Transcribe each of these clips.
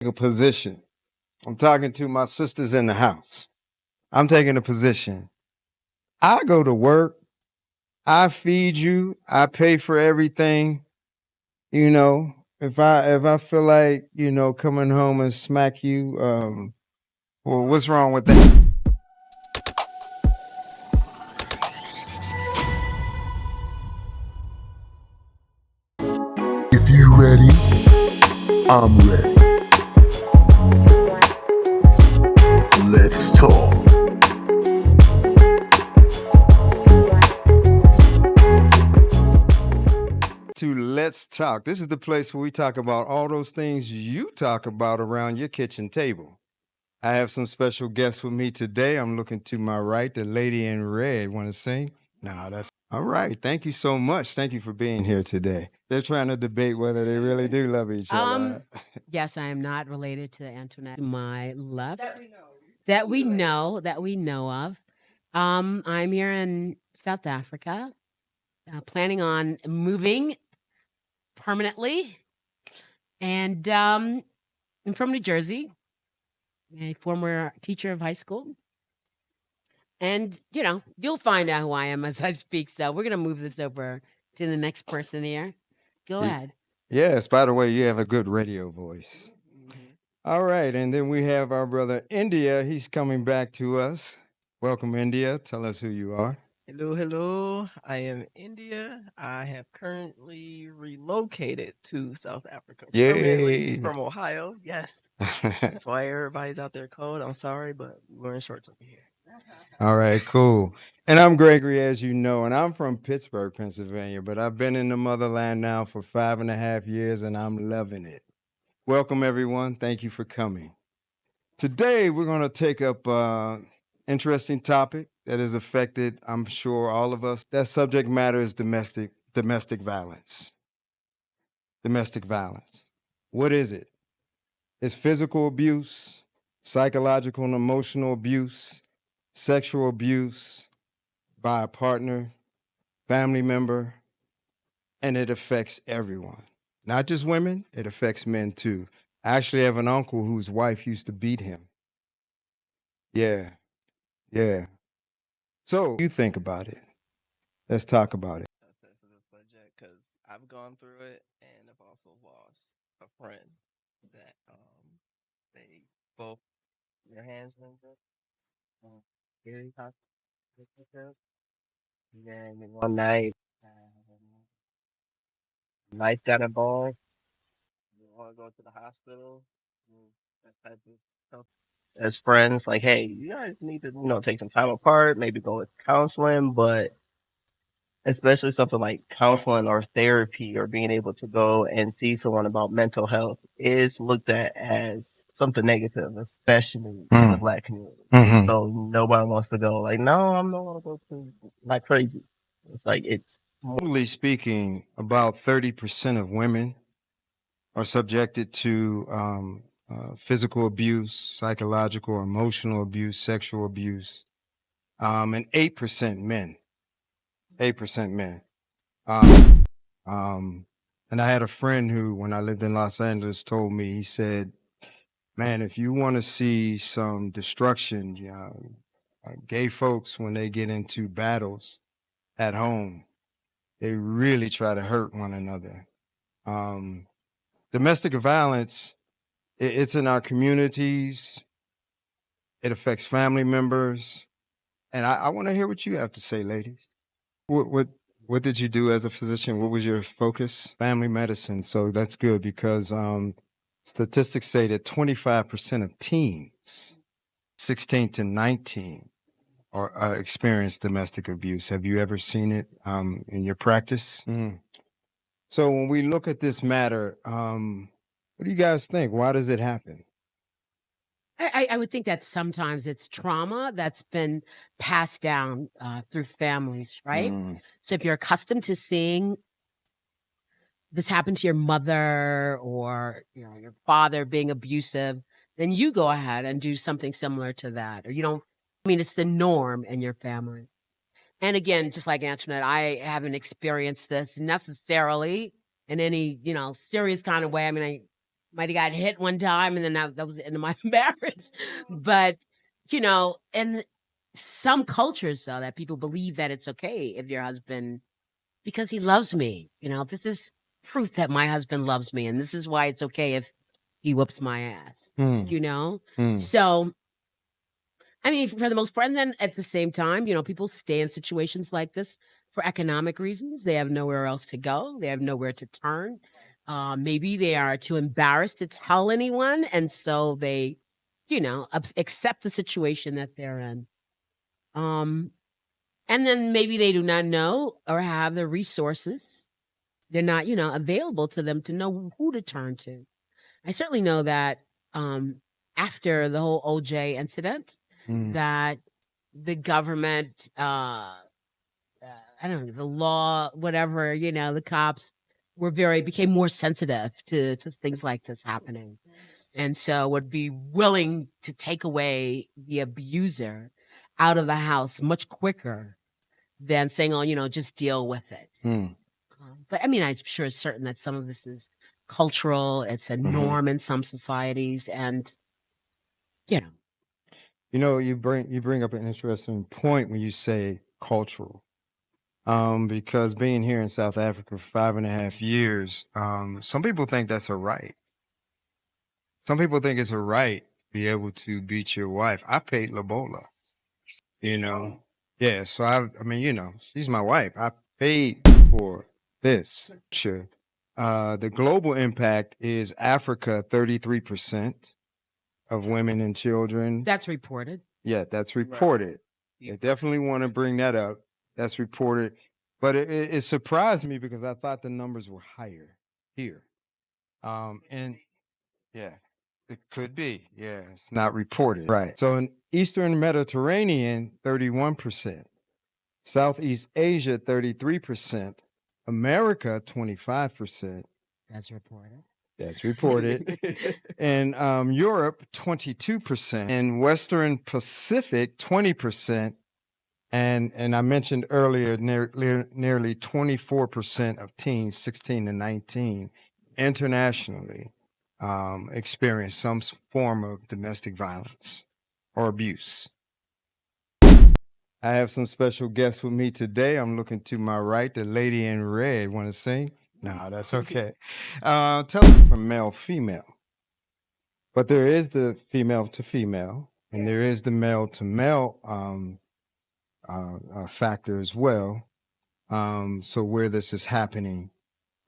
A position. I'm talking to my sisters in the house. I'm taking a position. I go to work. I feed you. I pay for everything. You know, if I feel like coming home and smack you, well, what's wrong with that? If you ready, I'm ready. Let's talk. To Let's Talk. This is the place where we talk about all those things you talk about around your kitchen table. I have some special guests with me today. I'm looking to my right, the lady in red. Want to sing? No, that's all right. Thank you so much. Thank you for being here today. They're trying to debate whether they really do love each other. Yes, I am not related to Antoinette. To my left, that we know of. I'm here in South Africa, planning on moving permanently, and I'm from New Jersey, a former teacher of high school. And you'll find out who I am as I speak. So we're gonna move this over to the next person here. Go Y- ahead. Yes, by the way, you have a good radio voice. All right, and then we have our brother India. He's coming back to us. Welcome, India. Tell us who you are. Hello, hello. I am India. I have currently relocated to South Africa permanently Yay. from Ohio. Yes. That's why everybody's out there cold. I'm sorry, but we're in shorts over here. All right, cool. And I'm Gregory, as you know, and I'm from Pittsburgh, Pennsylvania, but I've been in the motherland now for 5.5 years and I'm loving it. Welcome, everyone. Thank you for coming. Today, we're going to take up an interesting topic that has affected, I'm sure, all of us. That subject matter is domestic violence. Domestic violence. What is it? It's physical abuse, psychological and emotional abuse, sexual abuse by a partner, family member, and it affects everyone. Not just women, it affects men too. I actually have an uncle whose wife used to beat him. Yeah, yeah. So you think about it. Let's talk about it. That's a sensitive subject because I've gone through it and I've also lost a friend that they both their hands went up. Very toxic. And then one night, knife got involved. You want to go to the hospital, that type of stuff. As friends, like, hey, you guys need to, take some time apart, maybe go with counseling, but especially something like counseling or therapy or being able to go and see someone about mental health is looked at as something negative, especially in the Mm. black community. Hmm. So nobody wants to go like, no, I'm not going to go to like crazy. It's like, it's Globally speaking, about 30% of women are subjected to physical abuse, psychological or emotional abuse, sexual abuse, and 8% men. 8% men. Um, and I had a friend who, when I lived in Los Angeles, told me, he said, man, if you want to see some destruction, gay folks, when they get into battles at home, they really try to hurt one another. Um, Domestic violence, it's in our communities. It affects family members. And I want to hear what you have to say, ladies. What did you do as a physician? What was your focus? Family medicine. So that's good because statistics say that 25% of teens, 16 to 19, are experience domestic abuse. Have you ever seen it in your practice? Mm. So when we look at this matter, what do you guys think? Why does it happen? I would think that sometimes it's trauma that's been passed down through families, right? Mm. So if you're accustomed to seeing this happen to your mother or your father being abusive, then you go ahead and do something similar to that. Or you don't. I mean, it's the norm in your family. And again, just like Antoinette, I haven't experienced this necessarily in any serious kind of way. I mean, Might have got hit one time, and then that was the end of my marriage. But, in some cultures, though, that people believe that it's okay if your husband, because he loves me, this is proof that my husband loves me, and this is why it's okay if he whoops my ass, So, I mean, for the most part, and then at the same time, people stay in situations like this for economic reasons. They have nowhere else to go. They have nowhere to turn. Maybe they are too embarrassed to tell anyone, and so they, accept the situation that they're in. And then maybe they do not know or have the resources. They're not, available to them to know who to turn to. I certainly know that after the whole OJ incident, that the government, I don't know, the law, whatever, the cops became more sensitive to things like this happening. And so would be willing to take away the abuser out of the house much quicker than saying, oh, just deal with it. But I mean, I'm sure it's certain that some of this is cultural. It's a norm in some societies. And, You bring up an interesting point when you say cultural. Because being here in South Africa for 5.5 years, some people think that's a right. Some people think it's a right to be able to beat your wife. I paid Lobola, Yeah, so I mean, she's my wife. I paid for this. Sure. The global impact is Africa, 33% of women and children. that's reported. Yeah, that's reported. I definitely want to bring that up. That's reported. But it surprised me because I thought the numbers were higher here. And yeah, it could be. Yeah, it's not reported. Right. So in Eastern Mediterranean, 31%. Southeast Asia, 33%. America, 25%. That's reported. That's reported. And Europe, 22%. And Western Pacific, 20%. And I mentioned earlier, nearly 24% of teens 16 to 19 internationally experience some form of domestic violence or abuse. I have some special guests with me today. I'm looking to my right, the lady in red. Want to sing? No, that's okay. Tell us from male, female. But there is the female to female, and there is the male to male factor as well. So where this is happening.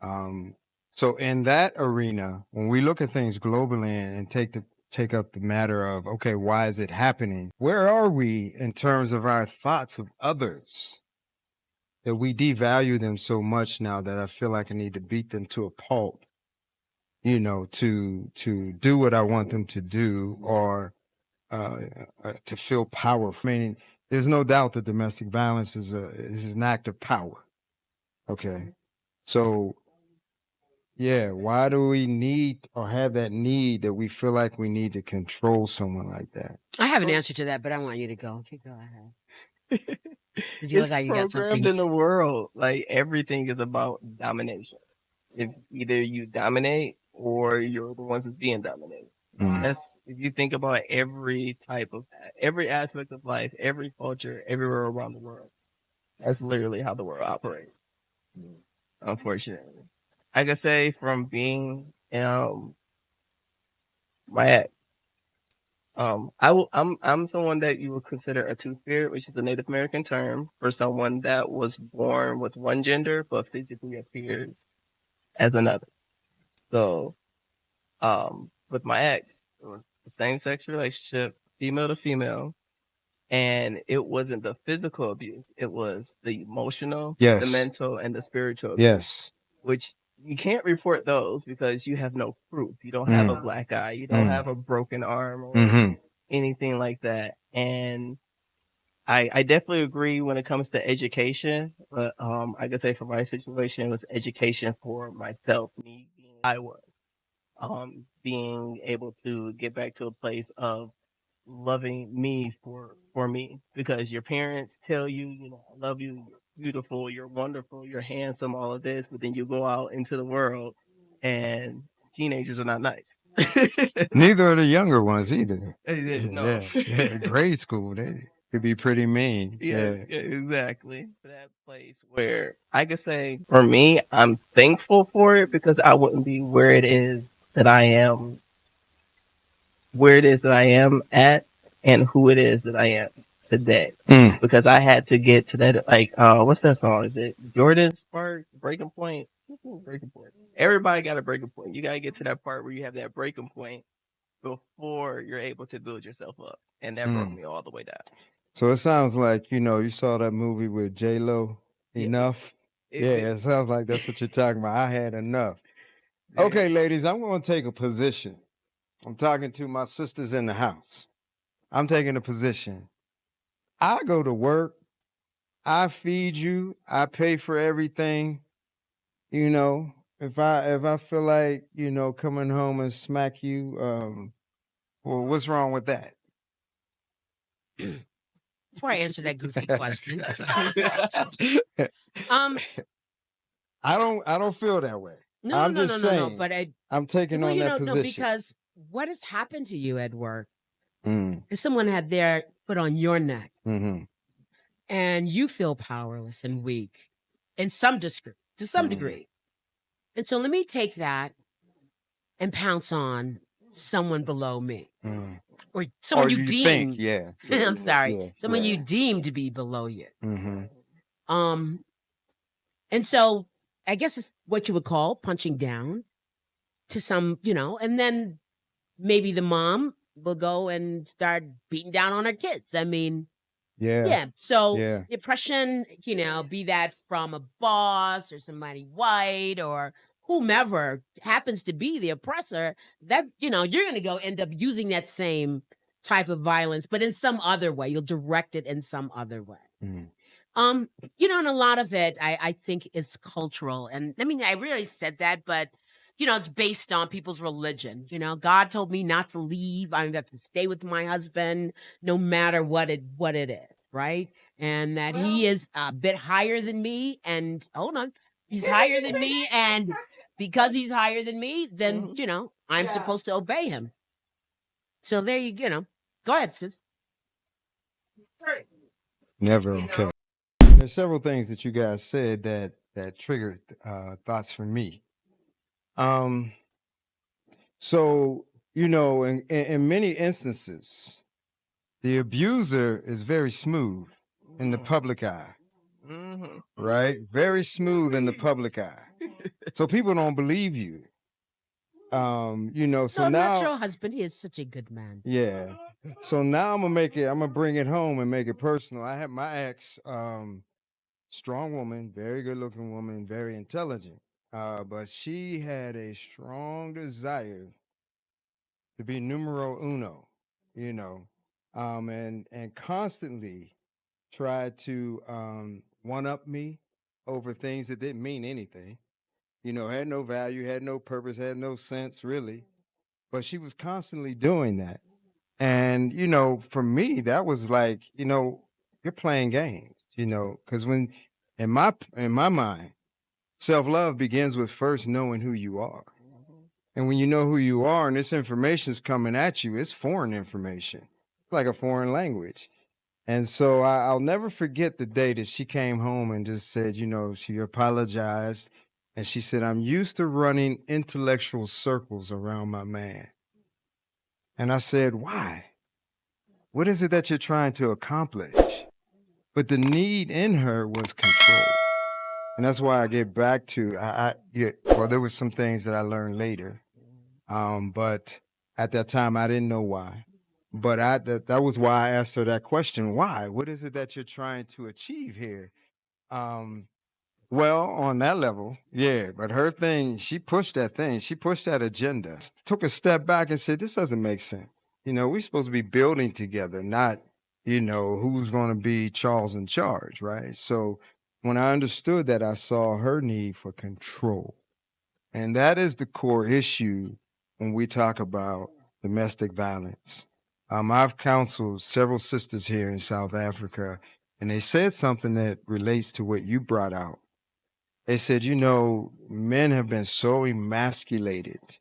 So in that arena, when we look at things globally and take up the matter of, okay, why is it happening? Where are we in terms of our thoughts of others? That we devalue them so much now that I feel like I need to beat them to a pulp, to do what I want them to do or to feel powerful. I mean, there's no doubt that domestic violence is an act of power. Okay. So, yeah, why do we need or have that need that we feel like we need to control someone like that? I have an answer to that, but I want you to go. You go ahead. You It's look like you got programmed something. in the world. Like everything is about domination. If either you dominate or you're the ones that's being dominated. That's if you think about every aspect of life, every culture, everywhere around the world. That's literally how the world operates. Unfortunately, I could say from being my ex, I'm someone that you would consider a two-spirit, which is a Native American term for someone that was born with one gender but physically appeared as another. So, with my ex, it was the same-sex relationship, female to female, and it wasn't the physical abuse; it was the emotional, the mental, and the spiritual abuse. Which you can't report those because you have no proof. You don't have a black eye. You don't have a broken arm or anything like that. And I definitely agree when it comes to education. But I could say for my situation, it was education for myself, me being I was. Being able to get back to a place of loving me for me because your parents tell you, I love you, you're beautiful, you're wonderful, you're handsome, all of this, but then you go out into the world and teenagers are not nice. Neither are the younger ones either. No. Yeah. Grade school, they could be pretty mean. Yeah, exactly. That place where I could say, for me, I'm thankful for it because I wouldn't be where it is that I am, at, and who it is that I am today. Mm. Because I had to get to that, like, what's that song? Is it Jordan Spark, Breaking Point? Breaking Point. Everybody got a breaking point. You got to get to that part where you have that breaking point before you're able to build yourself up. And that broke me all the way down. So it sounds like, you saw that movie with J-Lo, Enough. It sounds like that's what you're talking about. I had enough. Okay, ladies, I'm going to take a position. I'm talking to my sisters in the house. I'm taking a position. I go to work. I feed you. I pay for everything. If I feel like, coming home and smack you, well, what's wrong with that? Before I answer that goofy question, I don't feel that way. no, I'm no, just no, no, saying. no. But I'm taking on that position. No, because what has happened to you at work Mm, is someone had their foot on your neck, mhm, and you feel powerless and weak, in some degree, to some degree. And so let me take that and pounce on someone below me, or someone you deem. think, I'm sorry, yeah, someone yeah. you deem to be below you. Mm-hmm. And so I guess it's what you would call punching down to some, and then maybe the mom will go and start beating down on her kids. I mean, Yeah. So Yeah. the oppression, be that from a boss or somebody white or whomever happens to be the oppressor, that, you're going to go end up using that same type of violence, but in some other way. You'll direct it in some other way. Mm. And a lot of it, I think, is cultural. And I mean, I really said that, but it's based on people's religion. God told me not to leave. I have to stay with my husband, no matter what it is, right? And that he is a bit higher than me. And hold on, he's higher than me, and because he's higher than me, then I'm supposed to obey him. So there you go. Go ahead, sis. Never okay. There's several things that you guys said that triggered thoughts for me. So in many instances, the abuser is very smooth in the public eye, right? Very smooth in the public eye. So people don't believe you. So No, I'm now, not your husband. He is such a good man. yeah. So now I'm gonna bring it home and make it personal. I have my ex, strong woman, very good looking woman, very intelligent. But she had a strong desire to be numero uno, you know, and constantly tried to one up me over things that didn't mean anything. Had no value, had no purpose, had no sense really. But she was constantly doing that. And, for me, that was like, you're playing games, because when in my mind, self-love begins with first knowing who you are. And when you know who you are and this information is coming at you, it's foreign information, like a foreign language. And so I'll never forget the day that she came home and just said, she apologized. And she said, I'm used to running intellectual circles around my man. And I said, why? What is it that you're trying to accomplish? But the need in her was control. And that's why I get back to, there were some things that I learned later. But at that time, I didn't know why. But that was why I asked her that question. Why? What is it that you're trying to achieve here? Well, on that level, yeah. But her thing, she pushed that thing. She pushed that agenda. Took a step back and said, this doesn't make sense. We're supposed to be building together, not, who's going to be Charles in charge, right? So when I understood that, I saw her need for control. And that is the core issue when we talk about domestic violence. I've counseled several sisters here in South Africa, and they said something that relates to what you brought out. They said, men have been so emasculated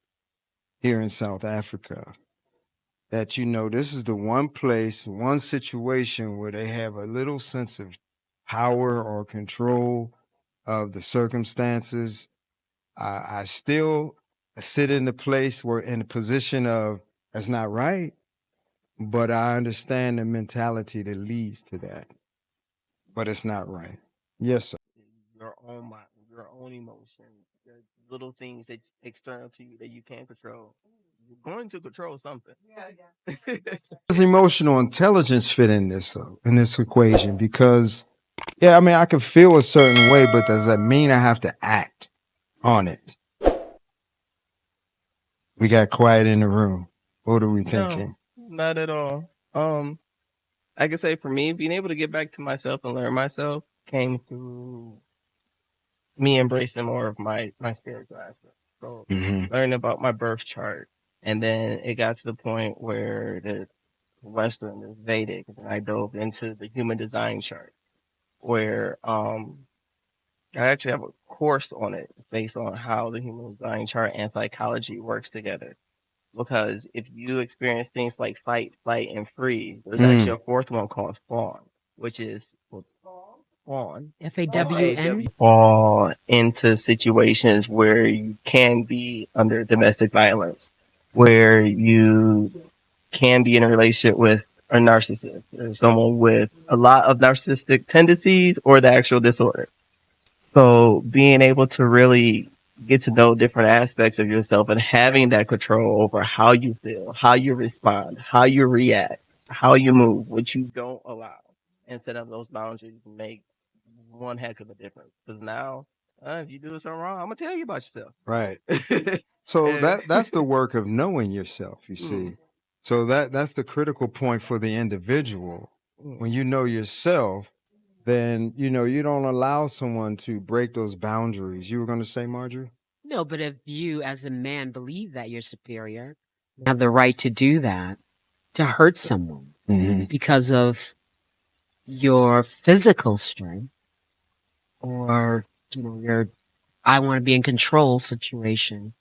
here in South Africa that, you know, this is the one place, one situation where they have a little sense of power or control of the circumstances. I still sit in the place where in the position of that's not right, but I understand the mentality that leads to that. But it's not right. Yes, sir. Your own mind, your own emotions, the little things that external to you that you can't control. You're going to control something. Does emotional intelligence fit in this equation? Because yeah, I mean, I can feel a certain way, but does that mean I have to act on it? We got quiet in the room. What are we thinking? No, not at all. I can say for me, being able to get back to myself and learn myself came through me embracing more of my spiritual aspect. So learning about my birth chart, and then it got to the point where the Western, the Vedic, and I dove into the human design chart, where I actually have a course on it based on how the human design chart and psychology works together. Because if you experience things like fight, flight, and freeze, there's actually a fourth one called fawn, which is fawn. FAWN. Fall into situations where you can be under domestic violence, where you can be in a relationship with a narcissist or someone with a lot of narcissistic tendencies or the actual disorder. So being able to really get to know different aspects of yourself and having that control over how you feel, how you respond, how you react, how you move, what you don't allow, and set up those boundaries makes one heck of a difference. Because now, if you do something wrong, I'm gonna tell you about yourself. Right. So that's the work of knowing yourself, you see. So that's the critical point for the individual. When you know yourself, then you know you don't allow someone to break those boundaries. You were going to say, Marjorie? No, but if you as a man believe that you're superior, you have the right to do that, to hurt someone because of your physical strength or, you know, your I want to be in control situation,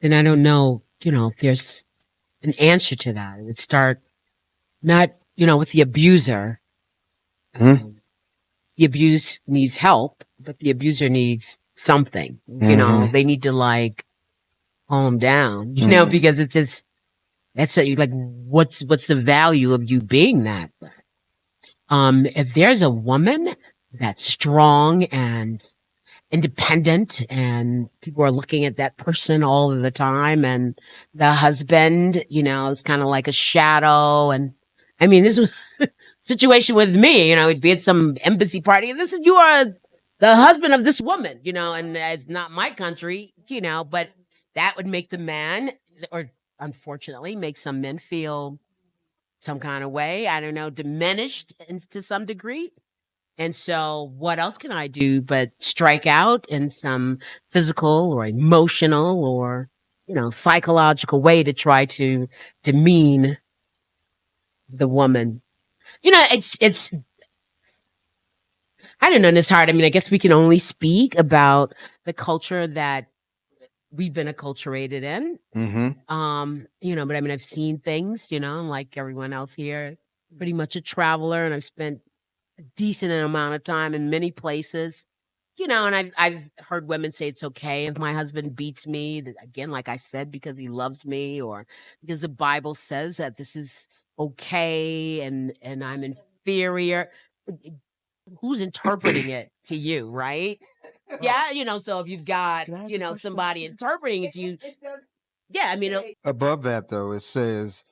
then I don't know, you know, if there's an answer to that. It would start not, you know, with the abuser. The abuse needs help, but the abuser needs something. You know, they need to like calm down, you know, because it's just, that's like, what's the value of you being that? If there's a woman that's strong and independent and people are looking at that person all of the time and the husband, you know, is kind of like a shadow. And I mean, this was a situation with me, you know, it'd be at some embassy party and you are the husband of this woman, you know, and it's not my country, you know, but that would make the man, or unfortunately make some men feel some kind of way, I don't know, diminished to some degree. And so what else can I do but strike out in some physical or emotional or, you know, psychological way to try to demean the woman? You know, it's, I don't know, it's hard. I mean, I guess we can only speak about the culture that we've been acculturated in. You know, but I mean, I've seen things, you know, like everyone else here, pretty much a traveler, and I've spent a decent amount of time in many places, you know, and I've heard women say it's okay if my husband beats me, again, like I said, because he loves me or because the Bible says that this is okay and I'm inferior. Who's interpreting it to you, right? Yeah, you know, so if you've got, you know, somebody interpreting it to you, yeah, I mean, Above that, though, it says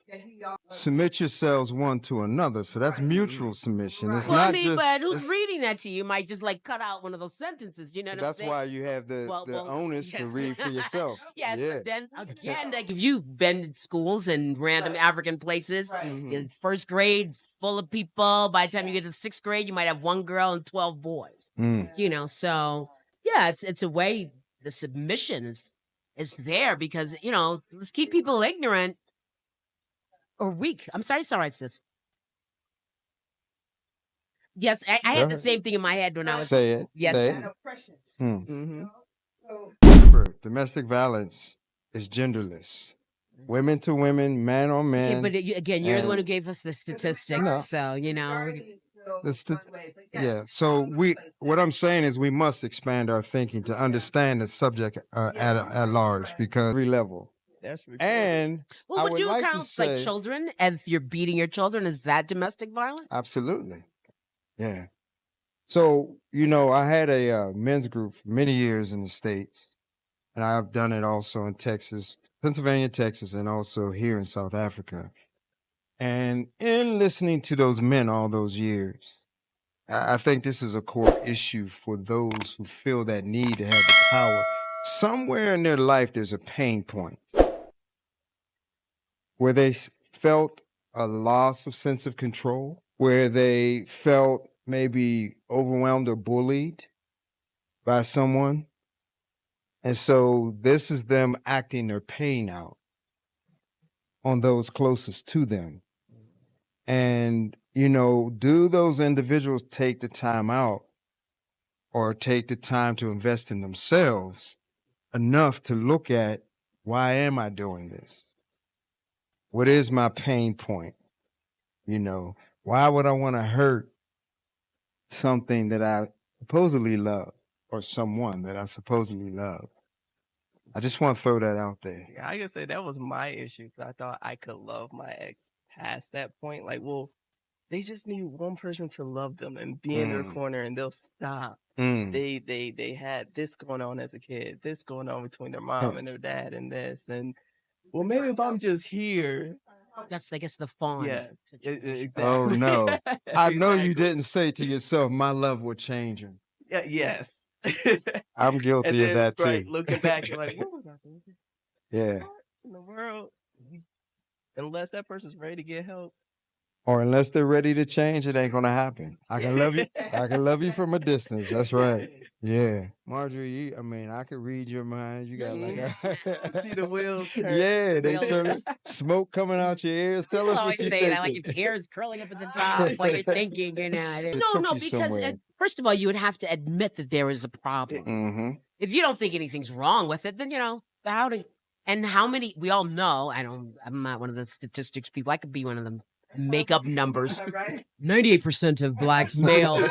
submit yourselves one to another. So that's mutual submission. It's well, I not mean, just. but who's reading that to you might just like cut out one of those sentences, you know what I'm That's saying? why you have the onus to read for yourself. Yes, Yeah. but then again, like if you've been in schools and random African places, first grade's full of people. By the time you get to sixth grade, you might have one girl and 12 boys. You know, so yeah, it's a way the submission is there because, you know, let's keep people ignorant or weak. I'm sorry, sis. Yes, I had the same thing in my head when I was. Say it. Yes. Say it. Remember, domestic violence is genderless. women to women, man on Okay, man. but again, you're the one who and gave us the statistics, No. so yeah. So what I'm saying is we must expand our thinking to understand the subject at large, because every level. That's recorded. And well, I would would you like to count like say, children? And if you're beating your children, is that domestic violence? absolutely, yeah. So I had a men's group for many years in the States, and I've done it also in Texas, Pennsylvania, Texas, and also here in South Africa. And in listening to those men all those years, I think this is a core issue for those who feel that need to have the power. Somewhere in their life, there's a pain point where they felt a loss of sense of control, where they felt maybe overwhelmed or bullied by someone. And so this is them acting their pain out on those closest to them. And, do those individuals take the time out or take the time to invest in themselves enough to look at, why am I doing this? What is my pain point? Why would I want to hurt something that I supposedly love, or someone that I supposedly love? I just want to throw that out there. Yeah, I can say that was my issue, because I thought I could love my ex past that point. Like, well, they just need one person to love them and be in their corner, and they'll stop. They had this going on as a kid, this going on between their mom and their dad, and this, and well, maybe if I'm just here. That's, I guess, the fawn. Yes, exactly. Oh no. I know you Exactly. didn't say to yourself, my love will change him. Yeah, yes. I'm guilty And of then, that too. right, looking back, you're like, what was I thinking? Yeah. What in the world? Unless that person's ready to get help. Or unless they're ready to change, it ain't gonna happen. I can love you. I can love you from a distance. That's right. Yeah. Marjorie, I could read your mind. You got See the wheels turn. Yeah, they Wheels. turn. Smoke coming out your ears. Tell us what always you say think. that, like your hair is curling up at the top while you're thinking, No, because first of all, you would have to admit that there is a problem. Mm-hmm. If you don't think anything's wrong with it, then how many we all know. I'm not one of the statistics people. I could be one of them. Make up numbers. 98% of black males.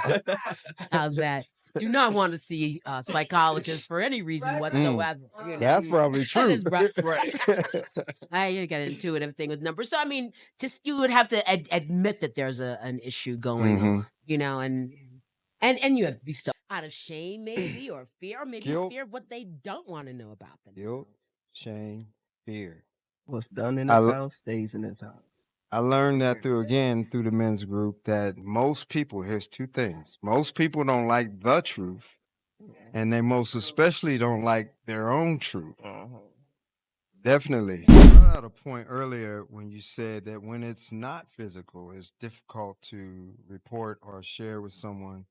How's that? Do not want to see a psychologist for any reason whatsoever. That's probably true. You got an intuitive thing with numbers. So just you would have to admit that there's an issue going on, and you have to be so out of shame, maybe, or fear, or maybe Guilt. fear of what they don't want to know about themselves. Guilt, shame, fear. What's done in this house stays in this house. I learned that through the men's group, that most people, here's two things. Most people don't like the truth, and they most especially don't like their own truth. Definitely. You brought out a point earlier when you said that when it's not physical, it's difficult to report or share with someone.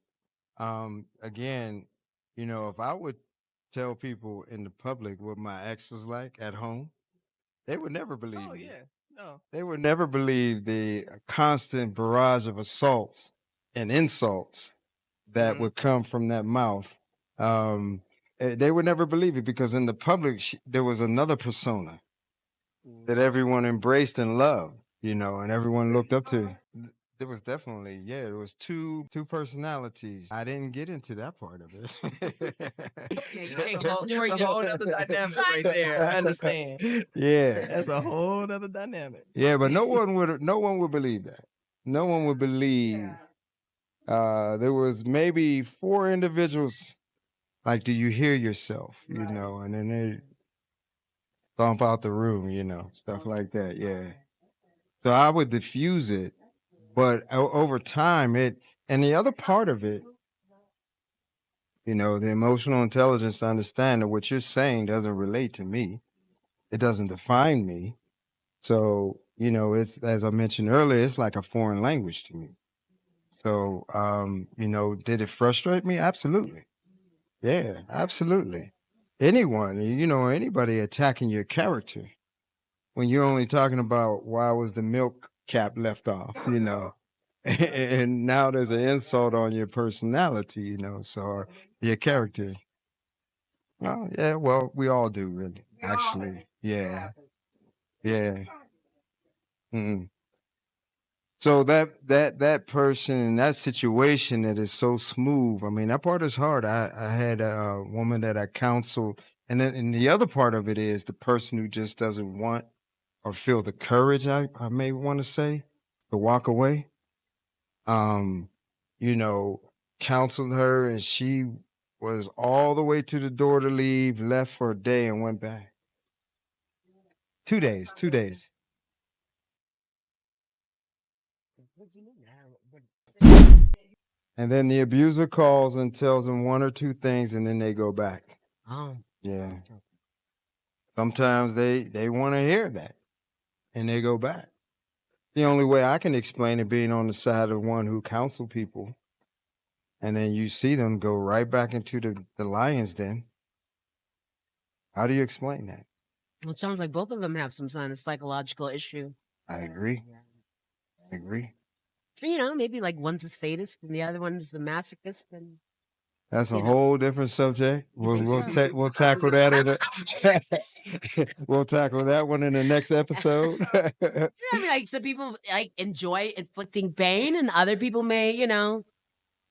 Again, if I would tell people in the public what my ex was like at home, they would never believe me. Yeah. No. They would never believe the constant barrage of assaults and insults that would come from that mouth. They would never believe it, because in the public, there was another persona that everyone embraced and loved, and everyone looked up to. There was definitely, there was two personalities. I didn't get into that part of it. You take the story That's a whole other dynamic right there. I understand. Yeah. That's a whole other dynamic. Yeah, but no one would believe that. No one would believe. There was maybe 4 individuals. Like, do you hear yourself? And then they thump out the room. Stuff like that. Yeah. So I would diffuse it, but over time, and the other part of it, the emotional intelligence to understand that what you're saying doesn't relate to me. It doesn't define me. So, it's, as I mentioned earlier, it's like a foreign language to me. So, did it frustrate me? Absolutely. Yeah, absolutely. Anyone, anybody attacking your character when you're only talking about why was the milk cap left off, and now there's an insult on your personality, so your character. Oh, yeah, well, we all do, really, actually. Yeah. Yeah. Mm. So that person in that situation that is so smooth. I mean, that part is hard. I had a woman that I counseled, and the other part of it is the person who just doesn't want or feel the courage. I may want to say to walk away. Um, you know, counseled her, and she was all the way to the door to leave, left for a day, and went back. 2 days. 2 days. And then the abuser calls and tells them one or two things, and then they go back. Oh, Yeah. Sometimes they want to hear that, and they go back. The only way I can explain it being on the side of one who counsel people, and then you see them go right back into the lion's den. How do you explain that? well, it sounds like both of them have some kind of psychological issue. I agree. I agree. You know, maybe like one's a sadist and the other one's a masochist, and That's a you know. whole different subject. You think so? We'll tackle that in we'll tackle that one in the next episode. I mean, like some people like enjoy inflicting pain, and other people may, you know,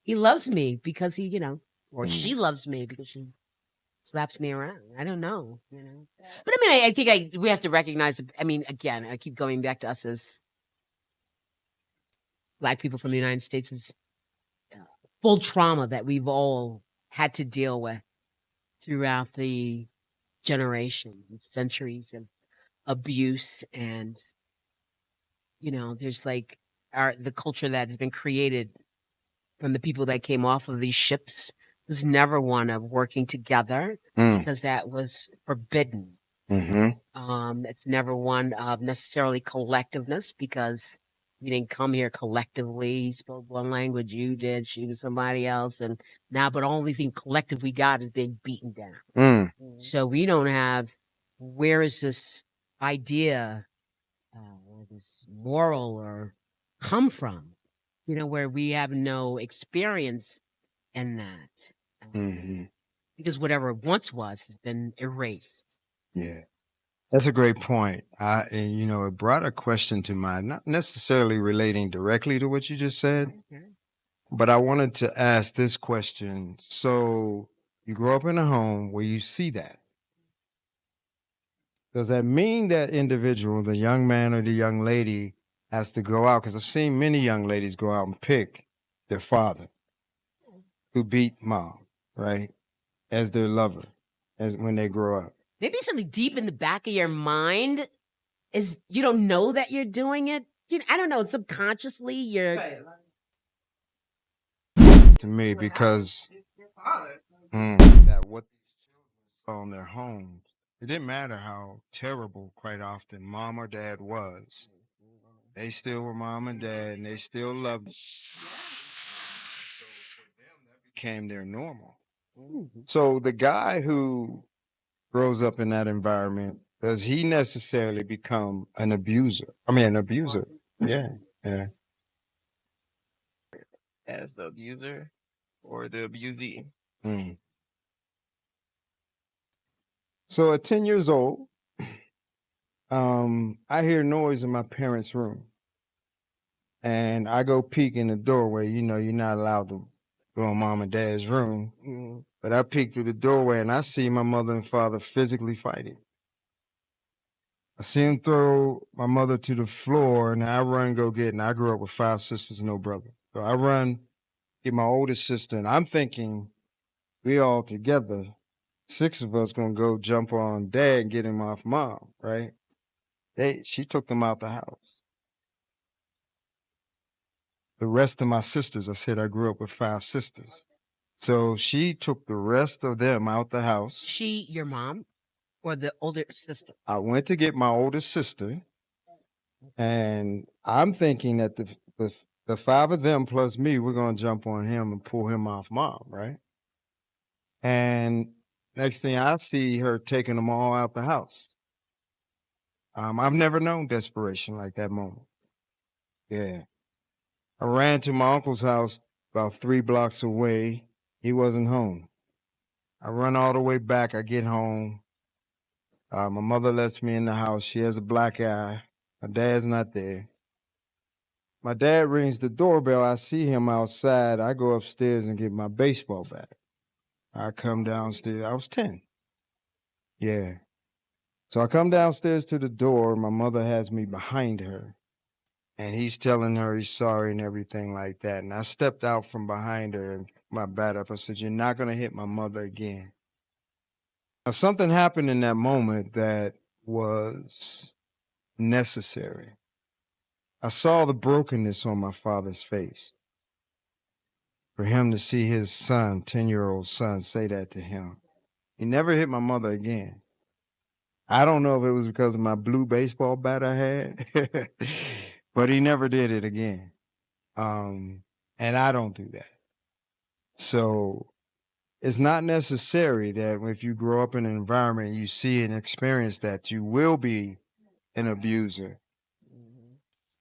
he loves me because he, you know, or she loves me because she slaps me around. I don't know, you know. But I mean, I think we have to recognize. I mean, again, I keep going back to us as Black people from the United States is full trauma that we've all had to deal with throughout the generations and centuries of abuse. And you know, there's like the culture that has been created from the people that came off of these ships was never one of working together because that was forbidden. It's never one of necessarily collectiveness because we didn't come here collectively. He spoke one language, you did, she was somebody else, and now, but only thing collective we got is being beaten down. So we don't have. Where is this idea, or this moral, or come from? You know, where we have no experience in that, because whatever it once was has been erased. Yeah. That's a great point. And you know, it brought a question to mind, not necessarily relating directly to what you just said, but I wanted to ask this question. So you grow up in a home where you see that. Does that mean that individual, the young man or the young lady, has to go out? Because I've seen many young ladies go out and pick their father who beat mom, right, as their lover, as when they grow up. Maybe something deep in the back of your mind is you don't know that you're doing it. I don't know. Subconsciously, you're. To me, because that what on their homes, it didn't matter how terrible, quite often, mom or dad was. They still were mom and dad, and they still loved. Became their normal. So the guy who grows up in that environment, does he necessarily become an abuser? I mean, an abuser. Yeah, yeah. As the abuser or the abusee. So at 10 years old, I hear noise in my parents' room. And I go peek in the doorway. You know, you're not allowed to go in mom and dad's room. But I peek through the doorway and I see my mother and father physically fighting. I see him throw my mother to the floor, and I run, go get, and I grew up with 5 sisters and no brother. So I run, get my oldest sister, and I'm thinking we all together, 6 of us gonna go jump on dad and get him off mom, right? She took them out the house. The rest of my sisters, I said I grew up with 5 sisters. So she took the rest of them out the house. She, your mom, or the older sister? I went to get my oldest sister, and I'm thinking that the 5 of them plus me, we're gonna jump on him and pull him off mom, right? And next thing I see her taking them all out the house. I've never known desperation like that moment. Yeah. I ran to my uncle's house about 3 blocks away. He wasn't home. I run all the way back. I get home. My mother lets me in the house. She has a black eye. My dad's not there. My dad rings the doorbell. I see him outside. I go upstairs and get my baseball bat. I come downstairs. I was 10. Yeah. So I come downstairs to the door. My mother has me behind her. And he's telling her he's sorry and everything like that. And I stepped out from behind her and put my bat up. I said, "You're not going to hit my mother again." Now, something happened in that moment that was necessary. I saw the brokenness on my father's face. For him to see his son, 10-year-old son, say that to him. He never hit my mother again. I don't know if it was because of my blue baseball bat I had, but he never did it again. And I don't do that. So it's not necessary that if you grow up in an environment, you see and experience that, you will be an abuser.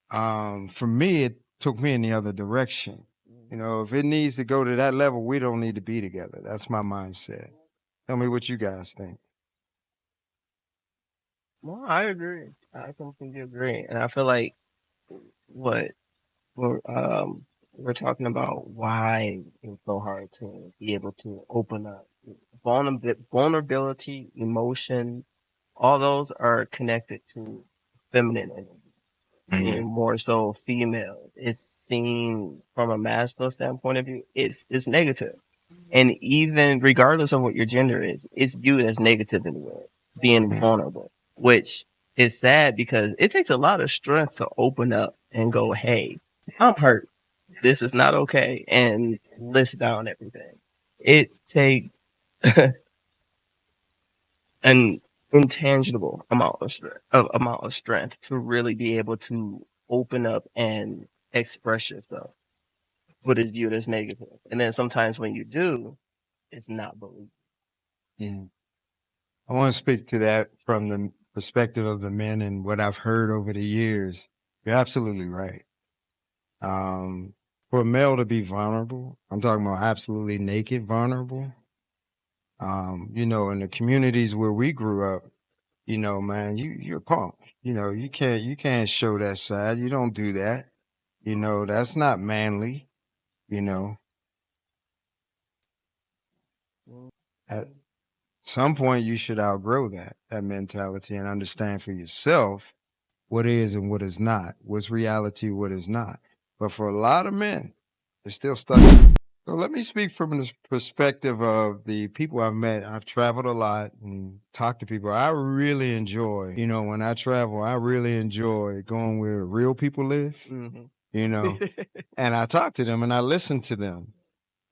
For me, it took me in the other direction. You know, if it needs to go to that level, we don't need to be together. That's my mindset. Tell me what you guys think. Well, I agree. I completely agree, and I feel like what we're talking about why it's so hard to be able to open up. Vulnerability, emotion, all those are connected to feminine energy. Being more so female, it's seen from a masculine standpoint of view. It's negative, and even regardless of what your gender is, it's viewed as negative anyway. Being vulnerable, which is sad because it takes a lot of strength to open up and go, "Hey, I'm hurt. This is not okay," and list down everything. It takes an intangible amount of strength to really be able to open up and express yourself, but it's viewed as negative. And then sometimes when you do, it's not believed. Yeah. I want to speak to that from the perspective of the men and what I've heard over the years. You're absolutely right. For a male to be vulnerable, I'm talking about absolutely naked, vulnerable. You know, in the communities where we grew up, you know, man, you're a punk. You know, you can't show that side. You don't do that. You know, that's not manly. You know, at some point you should outgrow that mentality and understand for yourself what is and what is not, what's reality, what is not. But for a lot of men, they're still stuck. So let me speak from the perspective of the people I've met. I've traveled a lot and talked to people. I really enjoy, you know, when I travel, I really enjoy going where real people live, you know, and I talk to them and I listen to them.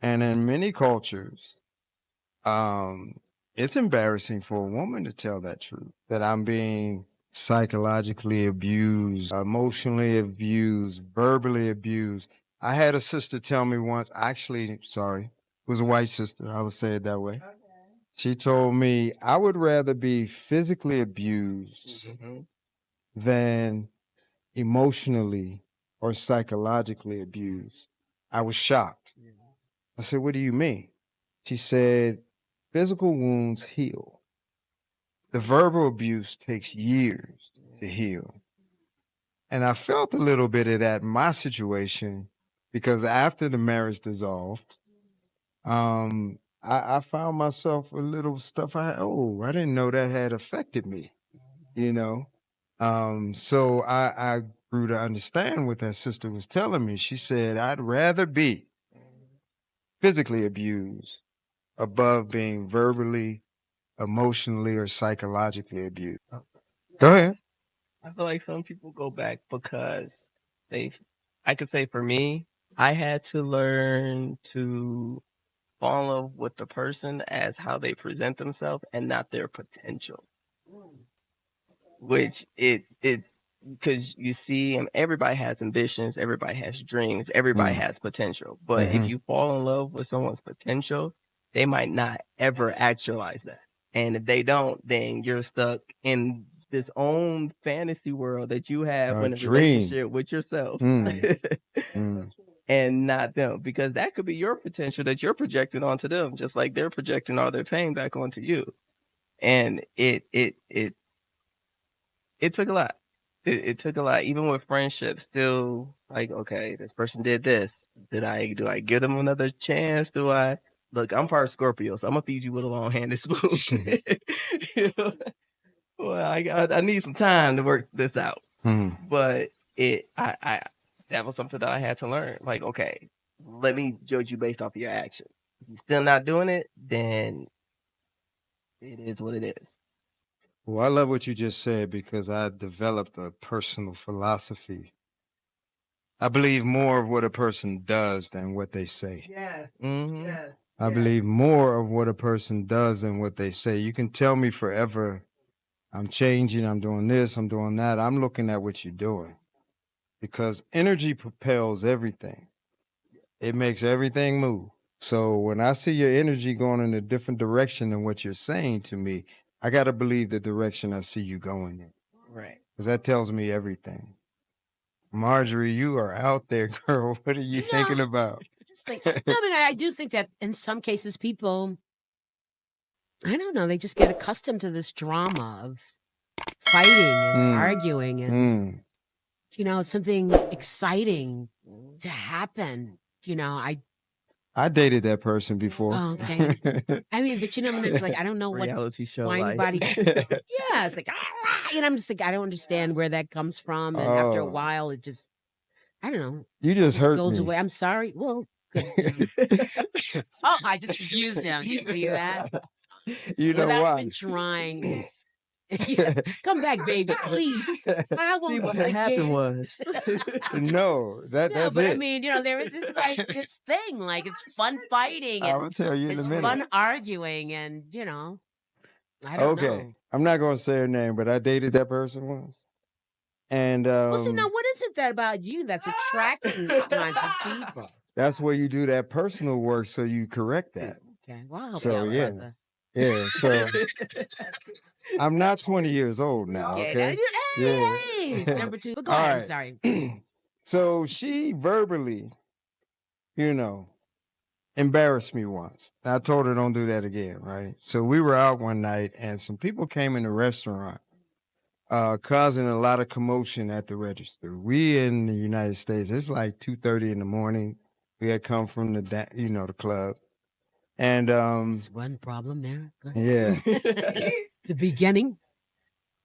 And in many cultures, um, it's embarrassing for a woman to tell that truth, that I'm being psychologically abused, emotionally abused, verbally abused. I had a sister tell me once, actually, sorry, it was a white sister, I would say it that way. She told me, I would rather be physically abused than emotionally or psychologically abused. I was shocked. I said, "What do you mean?" She said, "Physical wounds heal. The verbal abuse takes years to heal." And I felt a little bit of that in my situation because after the marriage dissolved, I found myself a little stuff. I didn't know that had affected me, you know? So I grew to understand what that sister was telling me. She said, I'd rather be physically abused above being verbally, emotionally, or psychologically abused. Go ahead. I feel like some people go back because I could say for me, I had to learn to fall in love with the person as how they present themselves and not their potential. Which it's because you see, everybody has ambitions, everybody has dreams, everybody has potential. But if you fall in love with someone's potential, they might not ever actualize that. And if they don't, then you're stuck in this own fantasy world that you have in a Dream. relationship with yourself and not them. Because that could be your potential that you're projecting onto them, just like they're projecting all their pain back onto you. And it took a lot. It took a lot, even with friendships. Still, like, okay, this person did this. Do I give them another chance? Do I look? I'm part Scorpio, so I'm gonna feed you with a long-handed spoon. You know? Well, I need some time to work this out. But I that was something that I had to learn. Like, okay, let me judge you based off of your action. If you're still not doing it, then it is what it is. Well, I love what you just said because I developed a personal philosophy. I believe more of what a person does than what they say. Yes. Mm-hmm. Yes. I believe more of what a person does than what they say. You can tell me forever, I'm changing, I'm doing this, I'm doing that. I'm looking at what you're doing because energy propels everything. It makes everything move. So when I see your energy going in a different direction than what you're saying to me, I got to believe the direction I see you going in. Right. Because that tells me everything. Marjorie, you are out there, girl. What are you thinking about? No, but I do think that in some cases people, I don't know, they just get accustomed to this drama of fighting and arguing and, you know, something exciting to happen. You know, I dated that person before. Oh, okay. I mean, but you know, it's like, I don't know Reality show why life. anybody, yeah, it's like, and I'm just like, I don't understand where that comes from. And after a Oh. while, it just, I don't know. You just hurt goes me. away. I'm sorry. Well, good. Oh, I just abused him. You see that? You know Without why? even trying. Yes. Come back, baby, please. I See, won't what had happened again. was. No, that's but it. I mean, you know, there is this like this thing, like it's fun fighting I and will tell you in a it's minute. fun arguing, and you know, I don't know. I'm not going to say her name, but I dated that person once. And Well, so now, what is it that about you that's attracting these kinds of people? that's where you do that personal work, so you correct that. Okay, well, I'll help So you out, yeah, brother. yeah. So I'm not 20 years old now. Okay. Hey, number two. But go All ahead. I'm right. sorry. So she verbally, you know, embarrassed me once. I told her don't do that again, right? So we were out one night and some people came in the restaurant, causing a lot of commotion at the register. We in the United States, it's like 2:30 in the morning. We had come from the club. And There's one problem there. yeah, The beginning.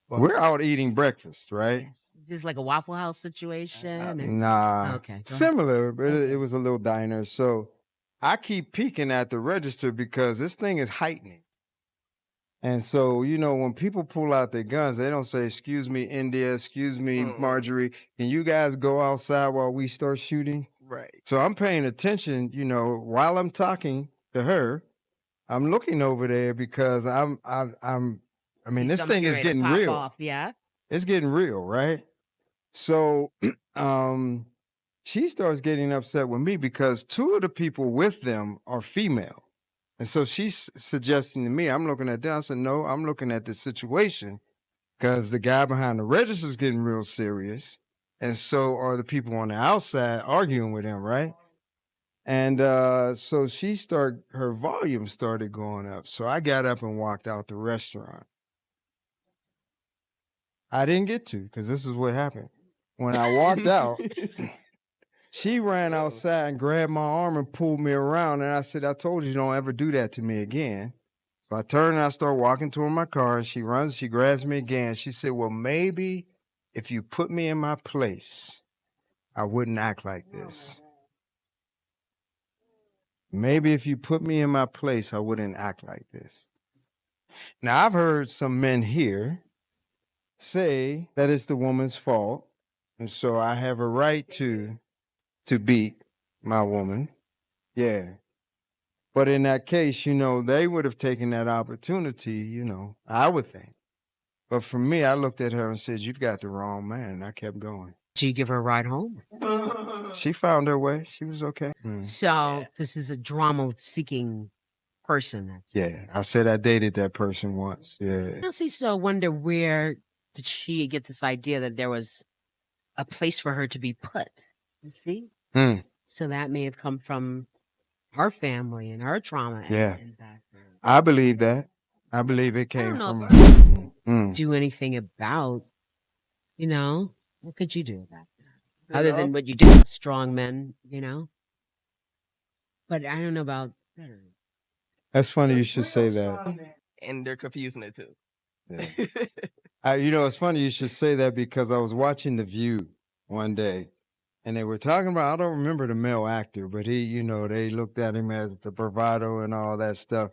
we're out eating breakfast, right? Is this like a Waffle House situation? Or- Nah, Okay. go ahead. similar, but it was a little diner. So I keep peeking at the register because this thing is heightening. And so, you know, when people pull out their guns, they don't say, "Excuse me, India, excuse me, Marjorie, can you guys go outside while we start shooting?" Right. So I'm paying attention, you know, while I'm talking to her, I'm looking over there because I mean, this thing is getting pop real. off, yeah. It's getting real, right? So she starts getting upset with me because two of the people with them are female. And so she's suggesting to me, I'm looking at that. I said, no, I'm looking at the situation because the guy behind the register is getting real serious. And so are the people on the outside arguing with him, right? And so her volume started going up. So I got up and walked out the restaurant. I didn't get to because this is what happened. When I walked out, she ran outside and grabbed my arm and pulled me around. And I said, I told you don't ever do that to me again. So I turned and I started walking toward my car. And she grabs me again. She said, well, maybe if you put me in my place, I wouldn't act like this. Maybe if you put me in my place, I wouldn't act like this. Now, I've heard some men here say that it's the woman's fault. And so I have a right to beat my woman. Yeah. But in that case, you know, they would have taken that opportunity, you know, I would think. But for me, I looked at her and said, you've got the wrong man. And I kept going. Did you give her a ride home? She found her way. She was okay. So this is a drama-seeking person. Yeah. I said I dated that person once. Yeah. I see. So I wonder, where did she get this idea that there was a place for her to be put? You see? So that may have come from her family and her trauma. Yeah. And background. I believe that. I believe it I came don't know from. Mm. do anything about, you know, what could you do about that? You Other know? than what you do with strong men, you know? But I don't know about That's funny you should say that. And they're confusing it too. Yeah. You know, it's funny you should say that because I was watching The View one day and they were talking about, I don't remember the male actor, but he, you know, they looked at him as the bravado and all that stuff.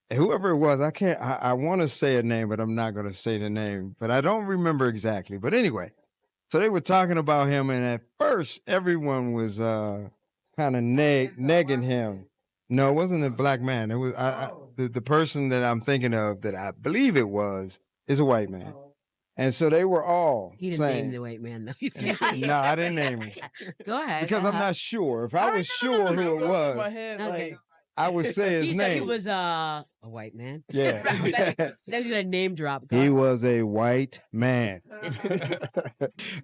And whoever it was, I want to say a name, but I'm not going to say the name, but I don't remember exactly. But anyway, so they were talking about him. And at first, everyone was kind of negging him. No, it wasn't a black man. It was the person that I'm thinking of that I believe it was is a white man. And so they were all he didn't name saying, the white man though. no, I didn't name him Go ahead. because I'm not sure. If I was sure who it was, Okay. I would say his He name. said he was a white man. Yeah. That was gonna name drop. He was a white man.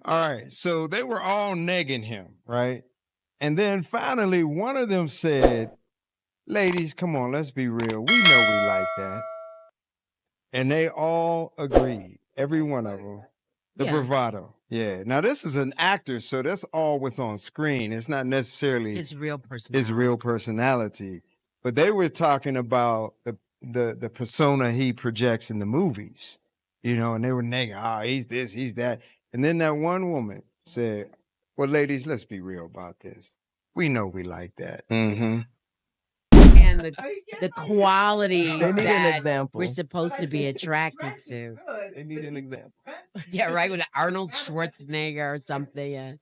All right. So they were all negging him, right? And then finally, one of them said, ladies, come on, let's be real. We know we like that. And they all agreed, every one of them. The Yeah. bravado. Yeah. Now, this is an actor, so that's all what's on screen. It's not necessarily His real personality. his real personality. But they were talking about the persona he projects in the movies, you know, and they were negging, oh, he's this, he's that. And then that one woman said, well, ladies, let's be real about this. We know we like that. Mm-hmm. And the qualities They need an that example. we're supposed to be attracted to. They need an example. Yeah, right. With Arnold Schwarzenegger or something. Yeah.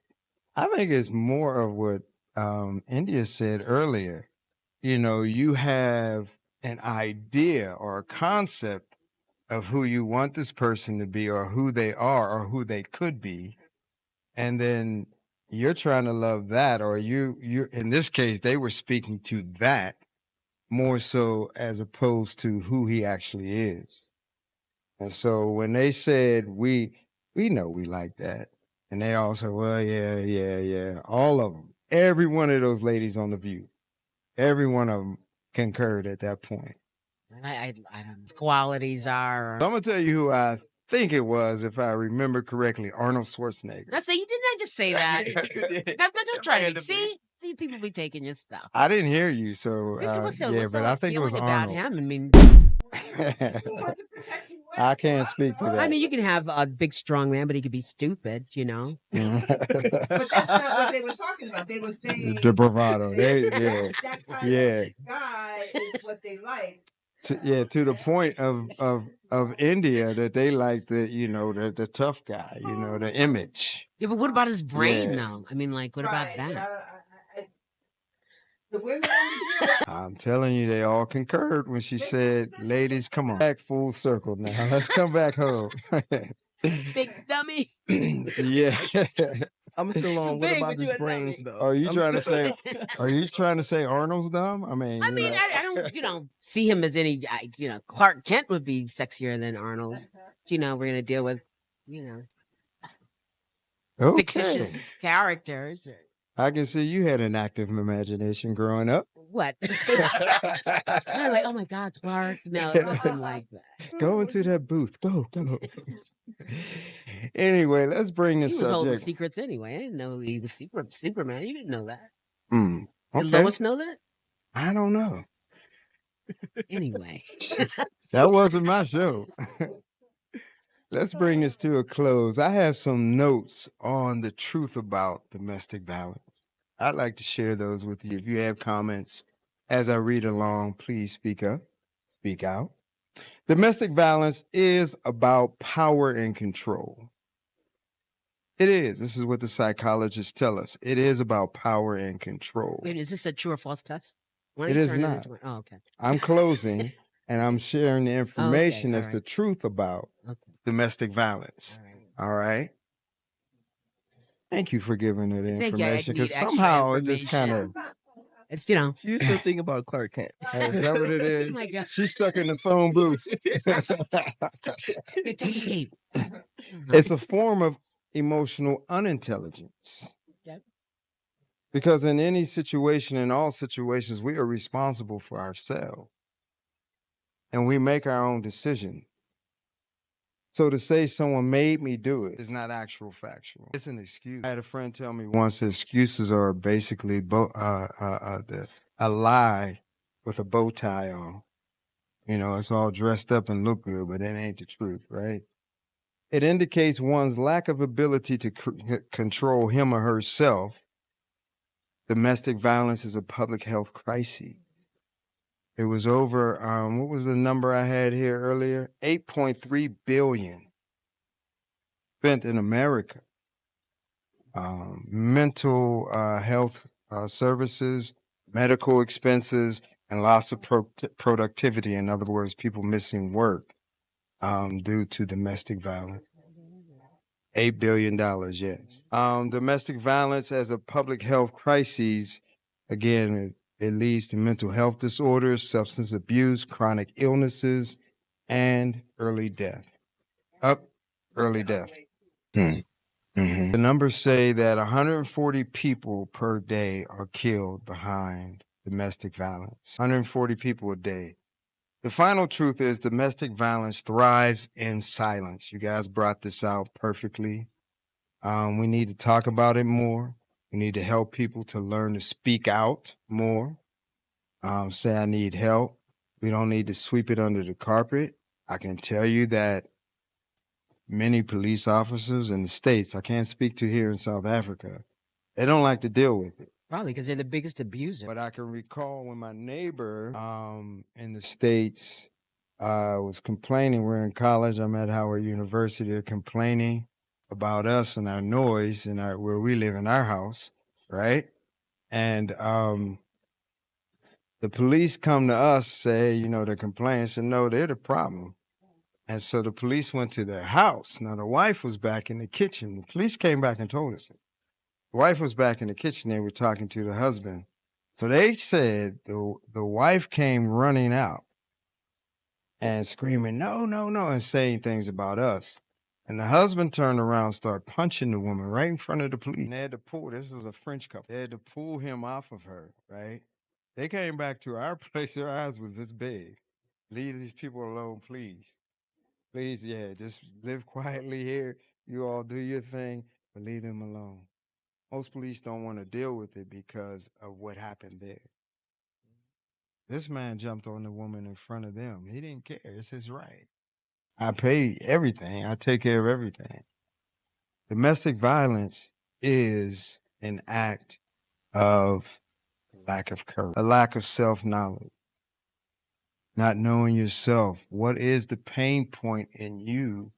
I think it's more of what India said earlier. You know, you have an idea or a concept of who you want this person to be or who they are or who they could be. And then you're trying to love that, or you in this case, they were speaking to that more so as opposed to who he actually is. And so when they said, we know we like that. And they all said, well, yeah. All of them, every one of those ladies on The View, every one of them concurred at that point. I don't know. His qualities are. So I'm going to tell you who I think it was, if I remember correctly, Arnold Schwarzenegger. I say you didn't just say that. Don't try to be. See, people be taking your stuff. I didn't hear you, so What's so but I think it was appealing about Arnold. him? I mean, I can't speak to that. I mean, you can have a big, strong man, but he could be stupid, you know. But that's not what they were talking about. They were saying the bravado. that kind of guy is what they like. To the point of India that they like the tough guy, you know, the image. Yeah, but what about his brain, though? I mean, like, what about that? The women I'm telling you, they all concurred when she said, ladies, come on. Back full circle now. Let's come back home. Big dummy. Yeah. I'm still on. What Big, about but his you a brains, dummy. though? Are you trying to say Arnold's dumb? I mean, I don't, see him as any, Clark Kent would be sexier than Arnold. You know, we're going to deal with, fictitious characters. I can see you had an active imagination growing up. What? I'm like, oh my God, Clark. No, it wasn't like that. Go into that booth. Go. Anyway, let's bring this He was holding subject. secrets anyway. I didn't know he was Superman. You didn't know that. Okay. Did Lois know that? I don't know. Anyway. That wasn't my show. Let's bring this to a close. I have some notes on the truth about domestic violence. I'd like to share those with you. If you have comments as I read along, please speak up, speak out. Domestic violence is about power and control. It is. This is what the psychologists tell us. It is about power and control. Wait, is this a true or false test? It is not. Oh, okay. I'm closing and I'm sharing the information Okay, that's the truth about domestic violence. All right. Thank you for giving her the information, because somehow it just kind of. It's, She's still thinking about Clark Kent. Is that what it is? Oh my God. She's stuck in the phone booth. Escape. It's a form of emotional unintelligence. Yep. Because in any situation, in all situations, we are responsible for ourselves. and we make our own decision. So to say someone made me do it is not actual factual. It's an excuse. I had a friend tell me once that excuses are basically a lie with a bow tie on. You know, it's all dressed up and look good, but it ain't the truth, right? It indicates one's lack of ability to control him or herself. Domestic violence is a public health crisis. It was over, what was the number I had here earlier? 8.3 billion spent in America. Mental health services, medical expenses, and loss of productivity. In other words, people missing work due to domestic violence. $8 billion, yes. Domestic violence as a public health crisis, again, it leads to mental health disorders, substance abuse, chronic illnesses, and early death. Early death. The numbers say that 140 people per day are killed behind domestic violence. 140 people a day. The final truth is domestic violence thrives in silence. You guys brought this out perfectly. We need to talk about it more. We need to help people to learn to speak out more. Say, I need help. We don't need to sweep it under the carpet. I can tell you that many police officers in the States, I can't speak to here in South Africa, they don't like to deal with it. Probably because they're the biggest abuser. But I can recall when my neighbor in the States was complaining. We're in college. I'm at Howard University. They're complaining about us and our noise and where we live in our house, right? And the police come to us, say, you know, they're complaining. Said, no, they're the problem. And so the police went to their house. Now, the wife was back in the kitchen. The police came back and told us. The wife was back in the kitchen. They were talking to the husband. So they said the wife came running out and screaming, no, no, no, and saying things about us. And the husband turned around and started punching the woman right in front of the police. And they had to pull, this is a French couple, they had to pull him off of her, right? They came back to our place, their eyes was this big. Leave these people alone, please. Please, yeah, just live quietly here. You all do your thing, but leave them alone. Most police don't want to deal with it because of what happened there. This man jumped on the woman in front of them. He didn't care. It's his right. I pay everything. I take care of everything. Domestic violence is an act of lack of courage, a lack of self-knowledge, not knowing yourself. What is the pain point in you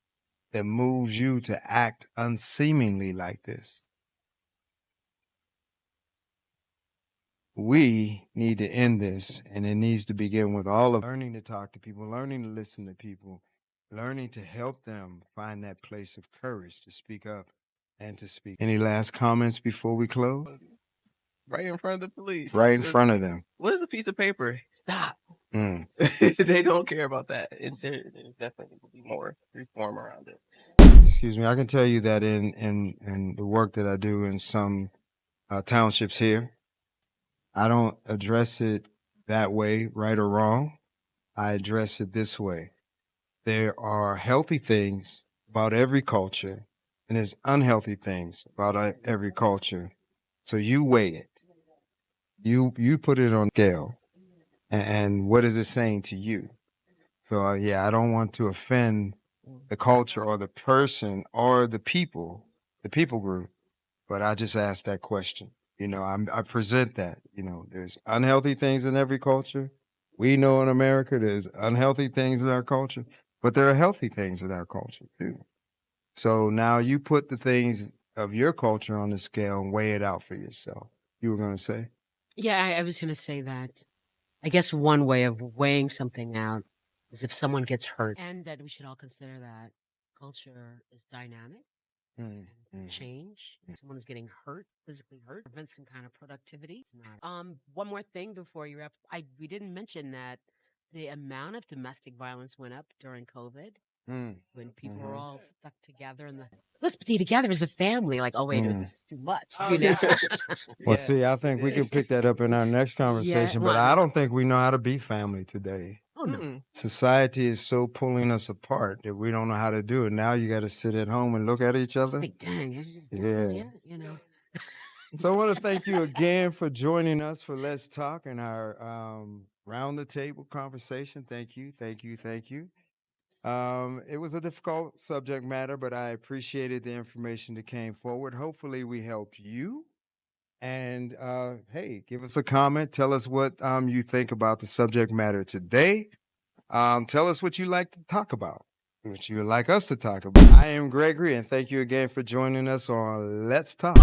that moves you to act unseemingly like this? We need to end this, and it needs to begin with all of learning to talk to people, learning to listen to people, learning to help them find that place of courage to speak up and to speak. Any last comments before we close? Right in front of the police. Right in front of them. What is a piece of paper? Stop. Mm. They don't care about that. There definitely will be more reform around it. Excuse me. I can tell you that in the work that I do in some townships here, I don't address it that way, right or wrong. I address it this way. There are healthy things about every culture, and there's unhealthy things about every culture. So you weigh it. You put it on scale. And what is it saying to you? So, yeah, I don't want to offend the culture or the person or the people group, but I just ask that question. You know, I present that, you know, there's unhealthy things in every culture. We know in America there's unhealthy things in our culture, but there are healthy things in our culture too. So now you put the things of your culture on the scale and weigh it out for yourself. You were going to say? Yeah, I was going to say that. I guess one way of weighing something out is if someone gets hurt. And that we should all consider that culture is dynamic. Change. Someone is getting hurt, physically hurt, prevent some kind of productivity. It's not. One more thing before you wrap. We didn't mention that the amount of domestic violence went up during COVID when people were all stuck together let's be together as a family. Like, oh wait, this is too much. You know? Well, see, I think we can pick that up in our next conversation, but I don't think we know how to be family today. Oh Society is so pulling us apart that we don't know how to do it. Now you got to sit at home and look at each other. Like, dang, Yeah. you know. So I want to thank you again for joining us for Let's Talk and our round the table conversation. Thank you, thank you, thank you. It was a difficult subject matter, but I appreciated the information that came forward. Hopefully we helped you. And hey, give us a comment. Tell us what you think about the subject matter today. Tell us what you like to talk about, what you would like us to talk about. I am Gregory, and thank you again for joining us on Let's Talk.